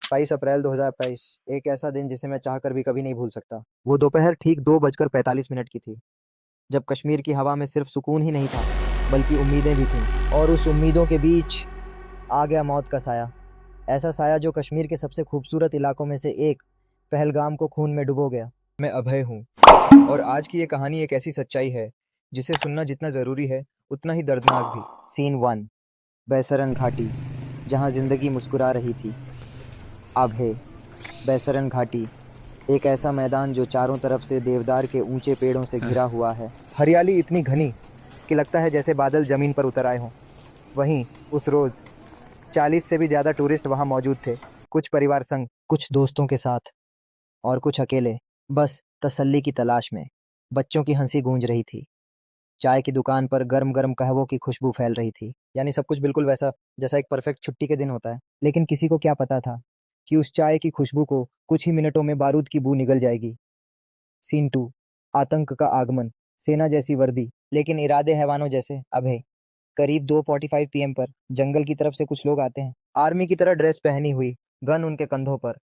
22 अप्रैल 2022, एक ऐसा दिन जिसे मैं चाहकर भी कभी नहीं भूल सकता। वो दोपहर ठीक 2:45 की थी, जब कश्मीर की हवा में सिर्फ सुकून ही नहीं था, बल्कि उम्मीदें भी थीं। और उस उम्मीदों के बीच आ गया मौत का साया। ऐसा साया जो कश्मीर के सबसे खूबसूरत इलाकों में से एक, पहलगाम को खून में डुबो गया। मैं अभय हूँ, और आज की ये कहानी एक ऐसी सच्चाई है जिसे सुनना जितना ज़रूरी है, उतना ही दर्दनाक भी। सीन 1, बैसरन घाटी, जहाँ जिंदगी मुस्कुरा रही थी। आभे, बैसरन घाटी, एक ऐसा मैदान जो चारों तरफ से देवदार के ऊंचे पेड़ों से घिरा हुआ है। हरियाली इतनी घनी कि लगता है जैसे बादल जमीन पर उतर आए हों। वहीं उस रोज 40 से भी ज्यादा टूरिस्ट वहां मौजूद थे, कुछ परिवार संग, कुछ दोस्तों के साथ, और कुछ अकेले, बस तसल्ली की तलाश में। बच्चों की हंसी गूंज रही थी, चाय की दुकान पर गर्म गर्म कहवों की खुशबू फैल रही थी। यानी सब कुछ बिल्कुल वैसा जैसा एक परफेक्ट छुट्टी के दिन होता है। लेकिन किसी को क्या पता था कि उस चाय की खुशबू को कुछ ही मिनटों में बारूद की बू निगल जाएगी। सीन 2, आतंक का आगमन, सेना जैसी वर्दी, लेकिन इरादे हैवानों जैसे। अभय, करीब 2:45 पीएम पर जंगल की तरफ से कुछ लोग आते हैं, आर्मी की तरह ड्रेस पहनी हुई, गन उनके कंधों पर,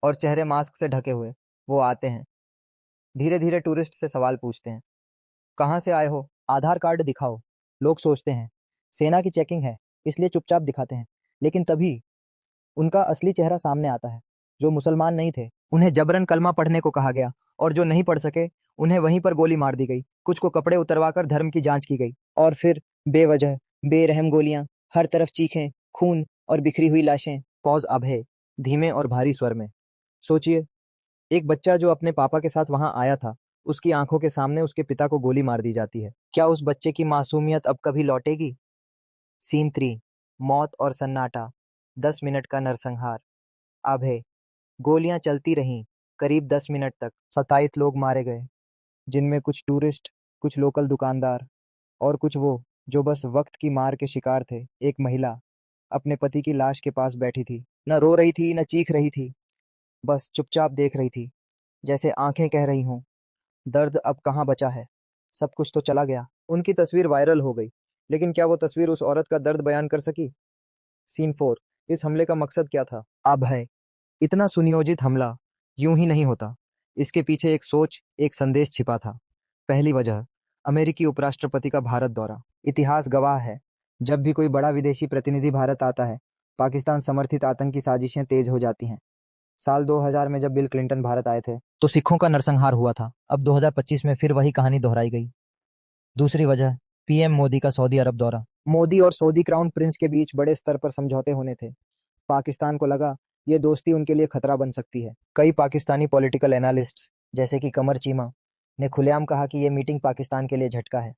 और चेहरे मास्क से ढके हुए। वो आते हैं, धीरे धीरे टूरिस्ट से सवाल पूछते हैं, कहाँ से आए हो, आधार कार्ड दिखाओ। लोग सोचते हैं सेना की चेकिंग है, इसलिए चुपचाप दिखाते हैं। लेकिन तभी उनका असली चेहरा सामने आता है। जो मुसलमान नहीं थे, उन्हें जबरन कलमा पढ़ने को कहा गया, और जो नहीं पढ़ सके, उन्हें वहीं पर गोली मार दी गई। कुछ को कपड़े उतरवाकर धर्म की जांच की गई, और फिर बेवजह बेरहम गोलियां, हर तरफ चीखें, खून और बिखरी हुई लाशें। पॉज। अभय, धीमे और भारी स्वर में, सोचिए, एक बच्चा जो अपने पापा के साथ वहां आया था, उसकी आंखों के सामने उसके पिता को गोली मार दी जाती है। क्या उस बच्चे की मासूमियत अब कभी लौटेगी? सीन 3, मौत और सन्नाटा, 10 मिनट का नरसंहार। अभय, गोलियां चलती रहीं करीब 10 मिनट तक। 27 लोग मारे गए, जिनमें कुछ टूरिस्ट, कुछ लोकल दुकानदार, और कुछ वो जो बस वक्त की मार के शिकार थे। एक महिला अपने पति की लाश के पास बैठी थी, न रो रही थी न चीख रही थी, बस चुपचाप देख रही थी, जैसे आंखें कह रही हों, दर्द अब कहाँ बचा है, सब कुछ तो चला गया। उनकी तस्वीर वायरल हो गई, लेकिन क्या वो तस्वीर उस औरत का दर्द बयान कर सकी? सीन 4, इस हमले का मकसद क्या था? अब है, इतना सुनियोजित हमला यूं ही नहीं होता। इसके पीछे एक सोच, एक संदेश छिपा था। पहली वजह, अमेरिकी उपराष्ट्रपति का भारत दौरा। इतिहास गवाह है, जब भी कोई बड़ा विदेशी प्रतिनिधि भारत आता है, पाकिस्तान समर्थित आतंकी साजिशें तेज हो जाती हैं। साल 2000 में जब बिल क्लिंटन भारत आए थे, तो सिखों का नरसंहार हुआ था। अब 2025 में फिर वही कहानी दोहराई गई। दूसरी वजह, पीएम मोदी का सऊदी अरब दौरा। मोदी और सऊदी क्राउन प्रिंस के बीच बड़े स्तर पर समझौते होने थे। पाकिस्तान को लगा ये दोस्ती उनके लिए खतरा बन सकती है। कई पाकिस्तानी पॉलिटिकल एनालिस्ट्स, जैसे कि कमर चीमा, ने खुलेआम कहा कि ये मीटिंग पाकिस्तान के लिए झटका है।